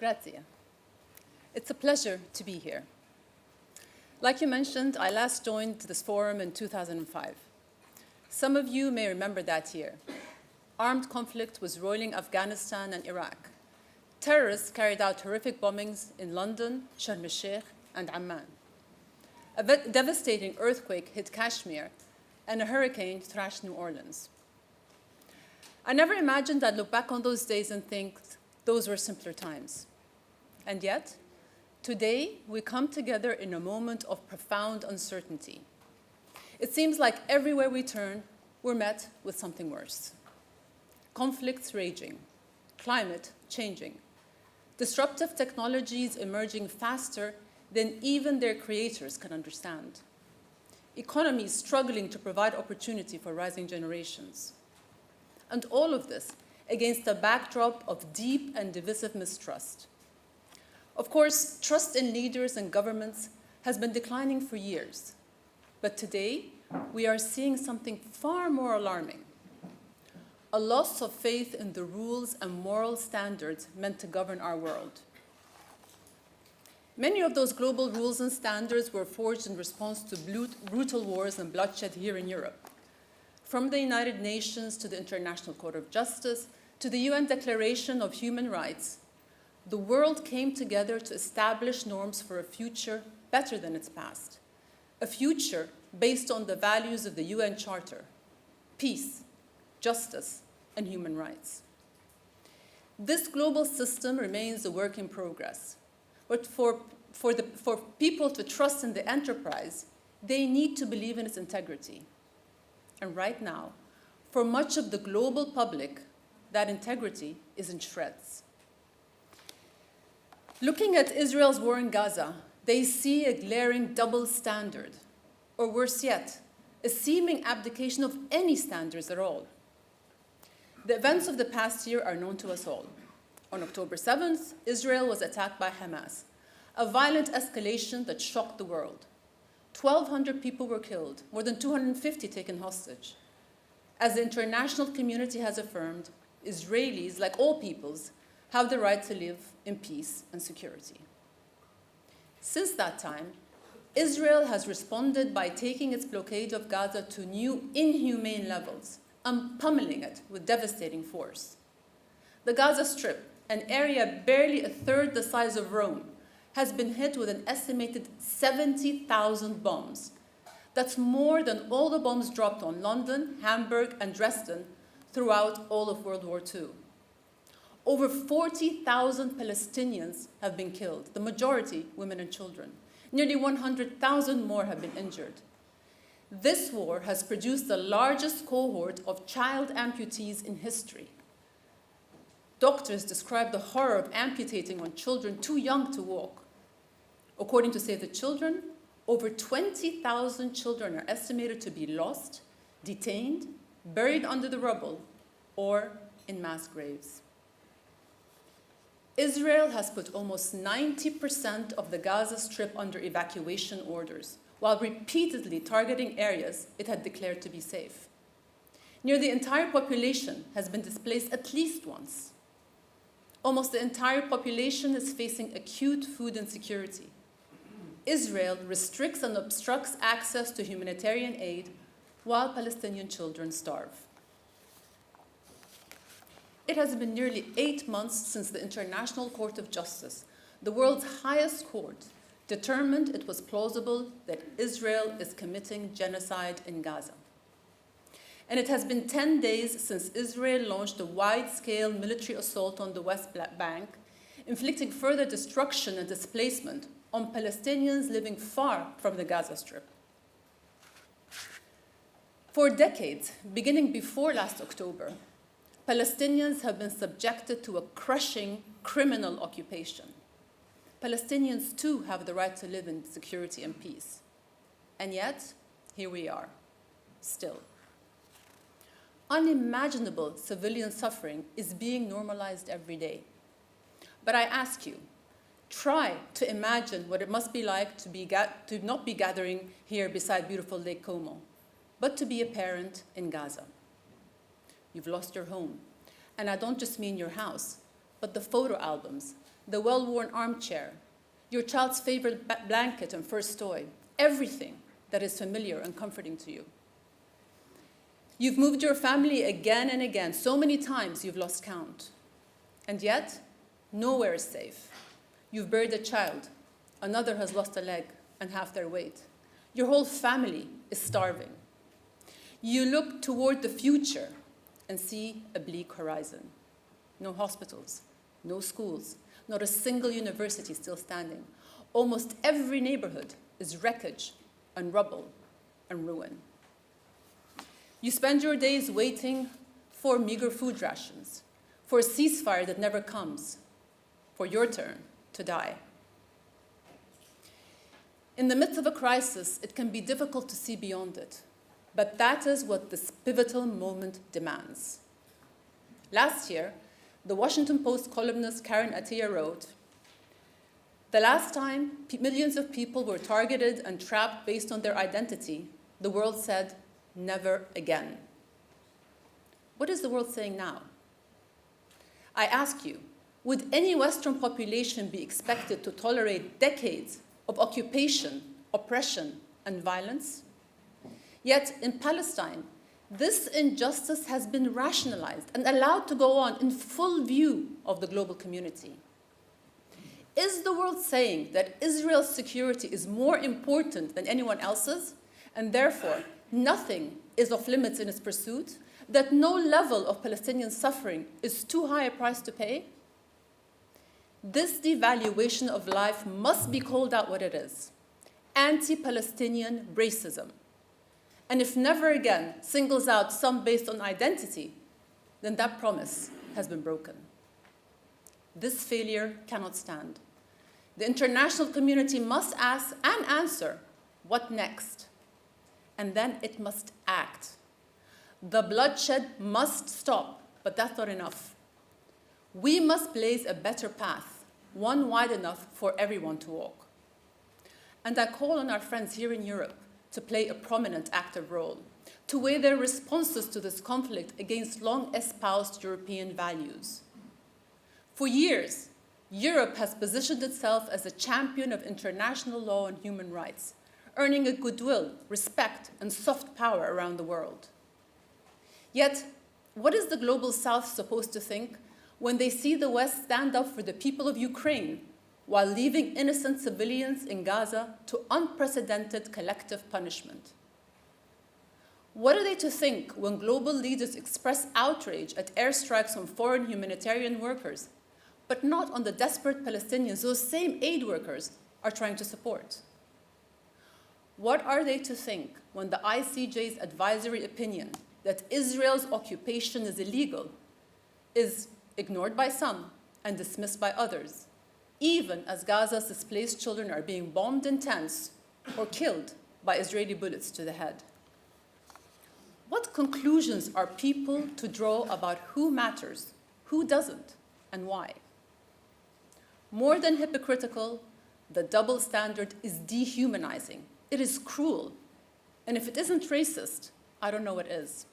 Grazie. It's a pleasure to be here. Like you mentioned, I last joined this forum in 2005. Some of you may remember that year. Armed conflict was roiling Afghanistan and Iraq. Terrorists carried out horrific bombings in London, Sharm el-Sheikh, and Amman. A devastating earthquake hit Kashmir, and a hurricane thrashed New Orleans. I never imagined I'd look back on those days and think those were simpler times. And yet, today, we come together in a moment of profound uncertainty. It seems like everywhere we turn, we're met with something worse. Conflicts raging, climate changing, disruptive technologies emerging faster than even their creators can understand, economies struggling to provide opportunity for rising generations. And all of this against a backdrop of deep and divisive mistrust. Of course, trust in leaders and governments has been declining for years. But today, we are seeing something far more alarming: a loss of faith in the rules and moral standards meant to govern our world. Many of those global rules and standards were forged in response to brutal wars and bloodshed here in Europe. From the United Nations to the International Court of Justice to the UN Declaration of Human Rights, the world came together to establish norms for a future better than its past, a future based on the values of the UN Charter: peace, justice, and human rights. This global system remains a work in progress, but for people to trust in the enterprise, they need to believe in its integrity. And right now, for much of the global public, that integrity is in shreds. Looking at Israel's war in Gaza, they see a glaring double standard, or worse yet, a seeming abdication of any standards at all. The events of the past year are known to us all. On October 7th, Israel was attacked by Hamas, a violent escalation that shocked the world. 1,200 people were killed, more than 250 taken hostage. As the international community has affirmed, Israelis, like all peoples, have the right to live in peace and security. Since that time, Israel has responded by taking its blockade of Gaza to new inhumane levels and pummeling it with devastating force. The Gaza Strip, an area barely a third the size of Rome, has been hit with an estimated 70,000 bombs. That's more than all the bombs dropped on London, Hamburg, and Dresden throughout all of World War II. Over 40,000 Palestinians have been killed, the majority women and children. Nearly 100,000 more have been injured. This war has produced the largest cohort of child amputees in history. Doctors describe the horror of amputating on children too young to walk. According to Save the Children, over 20,000 children are estimated to be lost, detained, buried under the rubble, or in mass graves. Israel has put almost 90% of the Gaza Strip under evacuation orders, while repeatedly targeting areas it had declared to be safe. Near the entire population has been displaced at least once. Almost the entire population is facing acute food insecurity. Israel restricts and obstructs access to humanitarian aid while Palestinian children starve. It has been nearly 8 months since the International Court of Justice, the world's highest court, determined it was plausible that Israel is committing genocide in Gaza. And it has been 10 days since Israel launched a wide-scale military assault on the West Bank, inflicting further destruction and displacement on Palestinians living far from the Gaza Strip. For decades, beginning before last October, Palestinians have been subjected to a crushing criminal occupation. Palestinians too have the right to live in security and peace. And yet, here we are, still. Unimaginable civilian suffering is being normalized every day. But I ask you, try to imagine what it must be like to not be gathering here beside beautiful Lake Como, but to be a parent in Gaza. You've lost your home. And I don't just mean your house, but the photo albums, the well-worn armchair, your child's favorite blanket and first toy, everything that is familiar and comforting to you. You've moved your family again and again, so many times you've lost count. And yet, nowhere is safe. You've buried a child, another has lost a leg and half their weight. Your whole family is starving. You look toward the future and see a bleak horizon. No hospitals, no schools, not a single university still standing. Almost every neighborhood is wreckage and rubble and ruin. You spend your days waiting for meager food rations, for a ceasefire that never comes, for your turn to die. In the midst of a crisis, it can be difficult to see beyond it, but that is what this pivotal moment demands. Last year, the Washington Post columnist Karen Attiya wrote, "The last time millions of people were targeted and trapped based on their identity, the world said, never again." What is the world saying now? I ask you, would any Western population be expected to tolerate decades of occupation, oppression, and violence? Yet in Palestine, this injustice has been rationalized and allowed to go on in full view of the global community. Is the world saying that Israel's security is more important than anyone else's, and therefore nothing is off limits in its pursuit, that no level of Palestinian suffering is too high a price to pay? This devaluation of life must be called out what it is: anti-Palestinian racism. And if never again singles out some based on identity, then that promise has been broken. This failure cannot stand. The international community must ask and answer, what next? And then it must act. The bloodshed must stop, but that's not enough. We must blaze a better path, one wide enough for everyone to walk. And I call on our friends here in Europe to play a prominent active role, to weigh their responses to this conflict against long espoused European values. For years, Europe has positioned itself as a champion of international law and human rights, earning a goodwill, respect, and soft power around the world. Yet, what is the global South supposed to think when they see the West stand up for the people of Ukraine while leaving innocent civilians in Gaza to unprecedented collective punishment? What are they to think when global leaders express outrage at airstrikes on foreign humanitarian workers, but not on the desperate Palestinians those same aid workers are trying to support? What are they to think when the ICJ's advisory opinion that Israel's occupation is illegal is ignored by some and dismissed by others, even as Gaza's displaced children are being bombed in tents or killed by Israeli bullets to the head? What conclusions are people to draw about who matters, who doesn't, and why? More than hypocritical, the double standard is dehumanizing. It is cruel. And if it isn't racist, I don't know what is.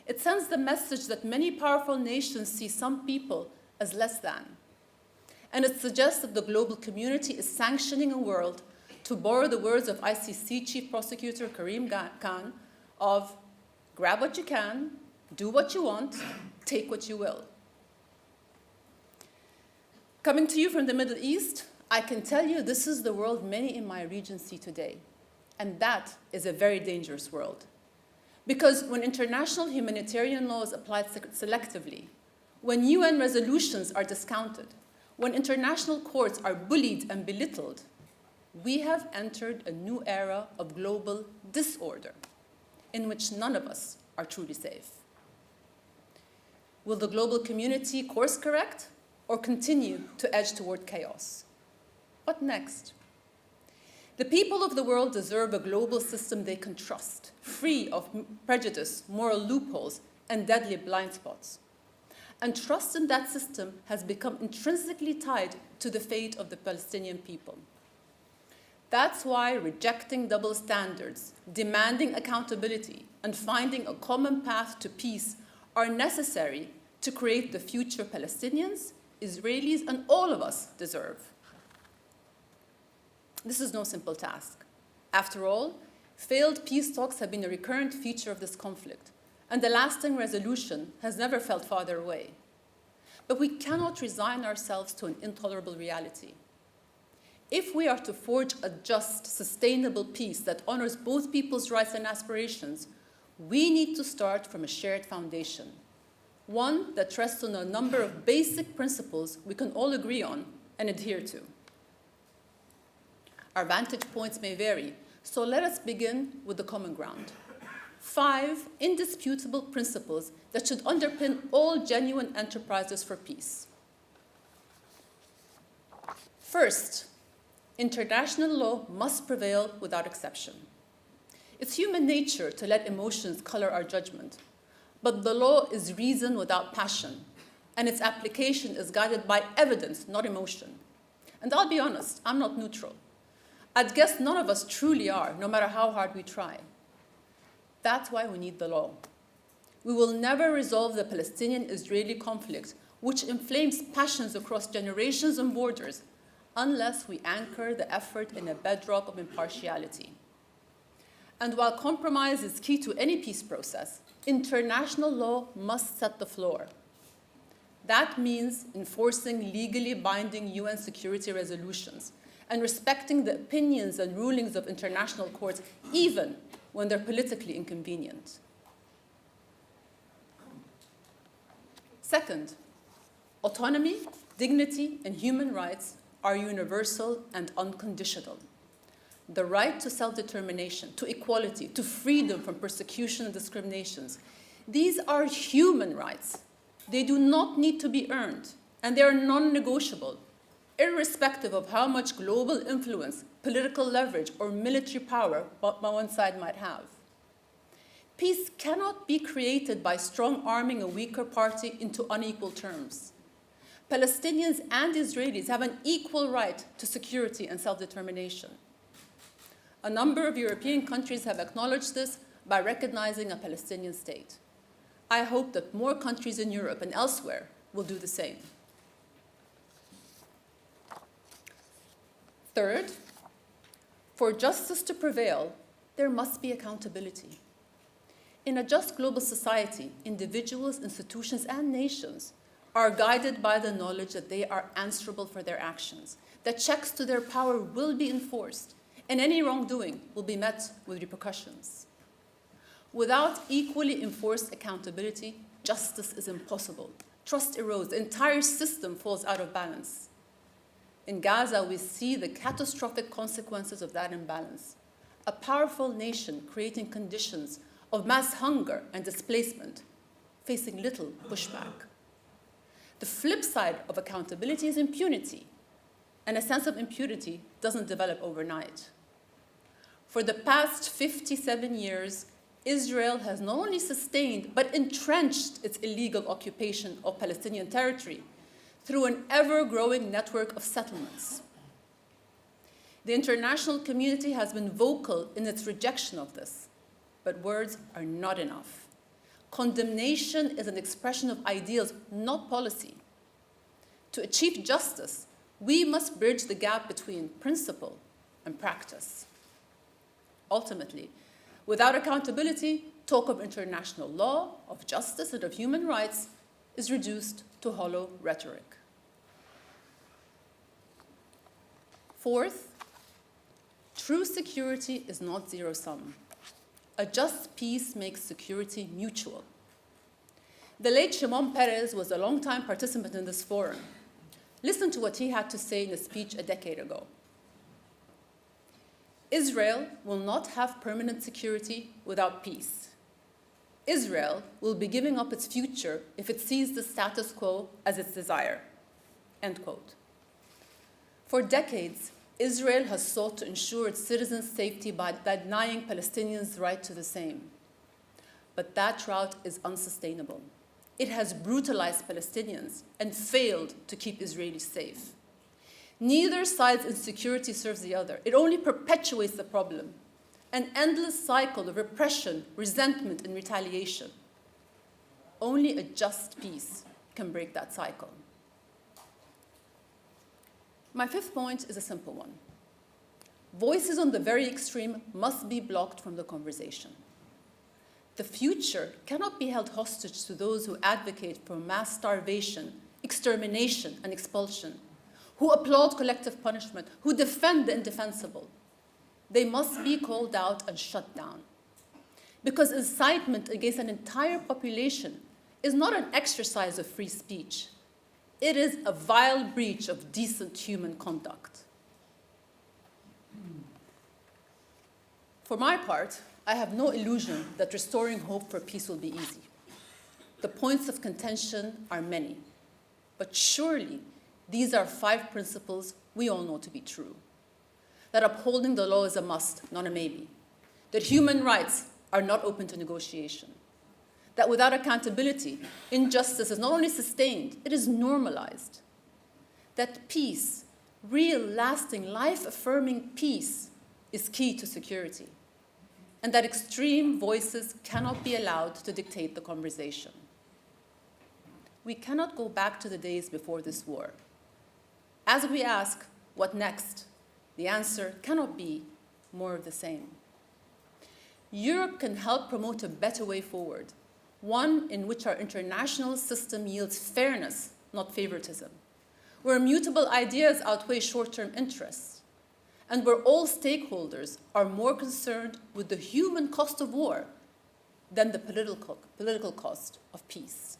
It sends the message that many powerful nations see some people as less than. And it suggests that the global community is sanctioning a world, to borrow the words of ICC Chief Prosecutor Karim Khan, of grab what you can, do what you want, take what you will. Coming to you from the Middle East, I can tell you this is the world many in my region see today. And that is a very dangerous world. Because when international humanitarian law is applied selectively, when UN resolutions are discounted, when international courts are bullied and belittled, we have entered a new era of global disorder in which none of us are truly safe. Will the global community course correct or continue to edge toward chaos? What next? The people of the world deserve a global system they can trust, free of prejudice, moral loopholes, and deadly blind spots. And trust in that system has become intrinsically tied to the fate of the Palestinian people. That's why rejecting double standards, demanding accountability, and finding a common path to peace are necessary to create the future Palestinians Israelis and all of us deserve. This is no simple task. After all, failed peace talks have been a recurrent feature of this conflict, and the lasting resolution has never felt farther away. But we cannot resign ourselves to an intolerable reality. If we are to forge a just, sustainable peace that honors both people's rights and aspirations, we need to start from a shared foundation, one that rests on a number of basic principles we can all agree on and adhere to. Our vantage points may vary, so let us begin with the common ground. 5 indisputable principles that should underpin all genuine enterprises for peace. First, international law must prevail without exception. It's human nature to let emotions color our judgment, but the law is reason without passion, and its application is guided by evidence, not emotion. And I'll be honest, I'm not neutral. I'd guess none of us truly are, no matter how hard we try. That's why we need the law. We will never resolve the Palestinian-Israeli conflict, which inflames passions across generations and borders, unless we anchor the effort in a bedrock of impartiality. And while compromise is key to any peace process, international law must set the floor. That means enforcing legally binding UN security resolutions and respecting the opinions and rulings of international courts, even when they're politically inconvenient. Second, autonomy, dignity, and human rights are universal and unconditional. The right to self-determination, to equality, to freedom from persecution and discriminations. These are human rights. They do not need to be earned, and they are non-negotiable, irrespective of how much global influence, political leverage, or military power one side might have. Peace cannot be created by strong-arming a weaker party into unequal terms. Palestinians and Israelis have an equal right to security and self-determination. A number of European countries have acknowledged this by recognizing a Palestinian state. I hope that more countries in Europe and elsewhere will do the same. Third, for justice to prevail, there must be accountability. In a just global society, individuals, institutions, and nations are guided by the knowledge that they are answerable for their actions, that checks to their power will be enforced, and any wrongdoing will be met with repercussions. Without equally enforced accountability, justice is impossible. Trust erodes, the entire system falls out of balance. In Gaza, we see the catastrophic consequences of that imbalance. A powerful nation creating conditions of mass hunger and displacement, facing little pushback. The flip side of accountability is impunity, and a sense of impunity doesn't develop overnight. For the past 57 years, Israel has not only sustained but entrenched its illegal occupation of Palestinian territory through an ever-growing network of settlements. The international community has been vocal in its rejection of this, but words are not enough. Condemnation is an expression of ideals, not policy. To achieve justice, we must bridge the gap between principle and practice. Ultimately, without accountability, talk of international law, of justice, and of human rights is reduced to hollow rhetoric. Fourth, true security is not zero-sum. A just peace makes security mutual. The late Shimon Peres was a longtime participant in this forum. Listen to what he had to say in a speech a decade ago. Israel will not have permanent security without peace. Israel will be giving up its future if it sees the status quo as its desire. End quote. For decades, Israel has sought to ensure its citizens' safety by denying Palestinians the right to the same. But that route is unsustainable. It has brutalized Palestinians and failed to keep Israelis safe. Neither side's insecurity serves the other. It only perpetuates the problem, an endless cycle of repression, resentment, and retaliation. Only a just peace can break that cycle. My fifth point is a simple one. Voices on the very extreme must be blocked from the conversation. The future cannot be held hostage to those who advocate for mass starvation, extermination, and expulsion, who applaud collective punishment, who defend the indefensible. They must be called out and shut down. Because incitement against an entire population is not an exercise of free speech. It is a vile breach of decent human conduct. For my part, I have no illusion that restoring hope for peace will be easy. The points of contention are many, but surely these are 5 principles we all know to be true. That upholding the law is a must, not a maybe. That human rights are not open to negotiation. That without accountability, injustice is not only sustained, it is normalized. That peace, real, lasting, life-affirming peace, is key to security. And that extreme voices cannot be allowed to dictate the conversation. We cannot go back to the days before this war. As we ask, what next? The answer cannot be more of the same. Europe can help promote a better way forward, one in which our international system yields fairness, not favoritism, where immutable ideas outweigh short-term interests, and where all stakeholders are more concerned with the human cost of war than the political cost of peace.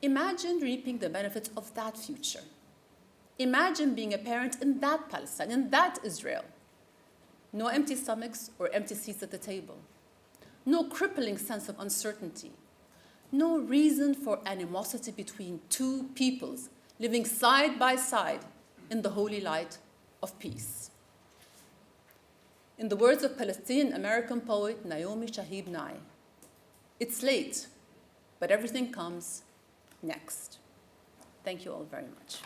Imagine reaping the benefits of that future. Imagine being a parent in that Palestine, in that Israel. No empty stomachs or empty seats at the table. No crippling sense of uncertainty. No reason for animosity between 2 peoples living side by side in the holy light of peace. In the words of Palestinian-American poet Naomi Shihab Nye, it's late, but everything comes next. Thank you all very much.